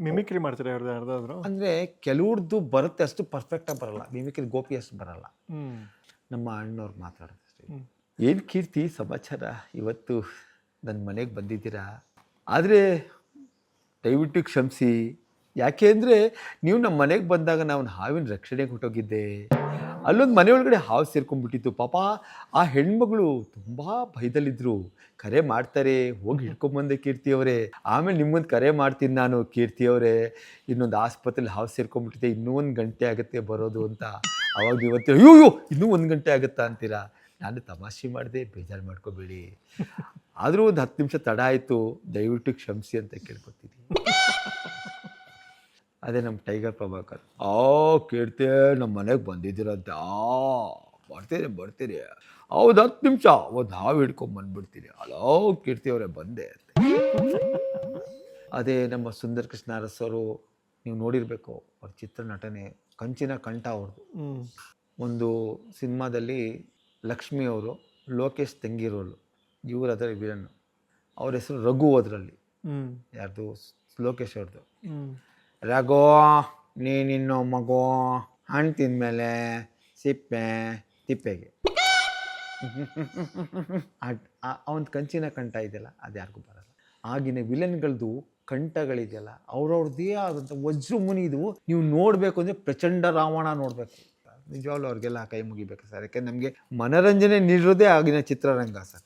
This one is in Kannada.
ಮಿಮಿಕ್ರಿ ಮಾಡ್ತಾರೆ ಅವ್ರದ್ದು ಯಾರ್ದಾದ್ರು? ಅಂದರೆ ಕೆಲವ್ರದ್ದು ಬರುತ್ತೆ, ಅಷ್ಟು ಪರ್ಫೆಕ್ಟಾಗಿ ಬರಲ್ಲ. ಮಿಮಿಕ್ರಿ ಗೋಪಿ ಅಷ್ಟು ಬರಲ್ಲ, ಹ್ಮ್ ನಮ್ಮ ಅಣ್ಣವ್ರು ಮಾತಾಡೋದು ಅಷ್ಟೇ. ಹ್ಮ್. ಏನು ಕೀರ್ತಿ ಸಮಾಚಾರ, ಇವತ್ತು ನನ್ನ ಮನೆಗೆ ಬಂದಿದ್ದೀರಾ? ಆದರೆ ದಯವಿಟ್ಟು ಕ್ಷಮಿಸಿ, ಯಾಕೆ ಅಂದರೆ ನೀವು ನಮ್ಮ ಮನೆಗೆ ಬಂದಾಗ ನಾವು ಹಾವಿನ ರಕ್ಷಣೆಗೆ ಹೊಟ್ಟೋಗಿದ್ದೆ. ಅಲ್ಲೊಂದು ಮನೆ ಒಳಗಡೆ ಹಾವು ಸೇರ್ಕೊಂಡ್ಬಿಟ್ಟಿತ್ತು. ಪಾಪ ಆ ಹೆಣ್ಮಗಳು ತುಂಬ ಭಯದಲ್ಲಿದ್ದರು. ಕರೆ ಮಾಡ್ತಾರೆ, ಹೋಗಿ ಹಿಡ್ಕೊಂಬಂದೆ ಕೀರ್ತಿಯವರೇ. ಆಮೇಲೆ ನಿಮ್ಮೊಂದು ಕರೆ ಮಾಡ್ತೀನಿ ನಾನು, ಕೀರ್ತಿಯವರೇ ಇನ್ನೊಂದು ಆಸ್ಪತ್ರೆಯಲ್ಲಿ ಹಾವು ಸೇರ್ಕೊಂಡ್ಬಿಟ್ಟಿದೆ, ಇನ್ನೂ 1 ಗಂಟೆ ಆಗುತ್ತೆ ಬರೋದು ಅಂತ. ಅವಾಗ ಇವತ್ತು ಅಯ್ಯೋ ಇನ್ನೂ 1 ಗಂಟೆ ಆಗುತ್ತಾ ಅಂತೀರಾ? ನಾನು ತಮಾಷೆ ಮಾಡಿದೆ, ಬೇಜಾರು ಮಾಡ್ಕೋಬೇಡಿ. ಆದರೂ ಒಂದು 10 ನಿಮಿಷ ತಡ ಆಯಿತು, ದಯವಿಟ್ಟು ಕ್ಷಮಿಸಿ ಅಂತ ಕೇಳ್ಕೊತೀನಿ. ಅದೇ ನಮ್ಮ ಟೈಗರ್ ಪ್ರಭಾಕರ್. ಕೀರ್ತಿ ನಮ್ಮ ಮನೆಗೆ ಬಂದಿದ್ದೀರಂತೆ. ಬರ್ತೀರಿ. ಹೌದು, 10 ನಿಮಿಷ ಒಂದು ಹಾವು ಹಿಡ್ಕೊಂಡು ಬಂದ್ಬಿಡ್ತೀನಿ. ಅಲೋ ಕೀರ್ತಿ ಅವರೇ ಬಂದೆ ಅಂತ. ಅದೇ ನಮ್ಮ ಸುಂದರ್ ಕೃಷ್ಣ ಅರಸರು, ನೀವು ನೋಡಿರಬೇಕು ಅವ್ರ ಚಿತ್ರ ನಟನೆ, ಕಂಚಿನ ಕಂಠ ಅವ್ರದ್ದು. ಒಂದು ಸಿನಿಮಾದಲ್ಲಿ ಲಕ್ಷ್ಮಿ ಅವರು, ಲೋಕೇಶ್ ತಂಗಿರೋಳು, ಇವರು ಅದರ ವಿಲನ್. ಅವ್ರ ಹೆಸರು ರಘು. ಅದರಲ್ಲಿ ಯಾರ್ದು? ಲೋಕೇಶ್ ಅವ್ರದ್ದು. ರಘು ನೀನಿನ್ನೋ ಮಗು, ಹಣ್ಣು ತಿಂದಮೇಲೆ ಸಿಪ್ಪೆ ತಿಪ್ಪೆಗೆ. ಅವನ ಕಂಚಿನ ಕಂಠ ಇದೆಯಲ್ಲ, ಅದು ಯಾರಿಗೂ ಬರಲ್ಲ. ಆಗಿನ ವಿಲನ್ಗಳದ್ದು ಕಂಠಗಳಿದೆಯಲ್ಲ, ಅವ್ರವ್ರದ್ದೇ ಆದಂಥ ವಜ್ರಮುನಿ. ಇದು ನೀವು ನೋಡಬೇಕು ಅಂದರೆ ಪ್ರಚಂಡ ರಾವಣ ನೋಡಬೇಕು. ನಿಜವಾಗ್ಲೂ ಅವ್ರಿಗೆಲ್ಲ ಕೈ ಮುಗಿಬೇಕು ಸರ್, ಯಾಕೆಂದ್ರೆ ನಮಗೆ ಮನೋರಂಜನೆ ನೀಡೋದೇ ಆಗಿನ ಚಿತ್ರರಂಗ ಸರ್.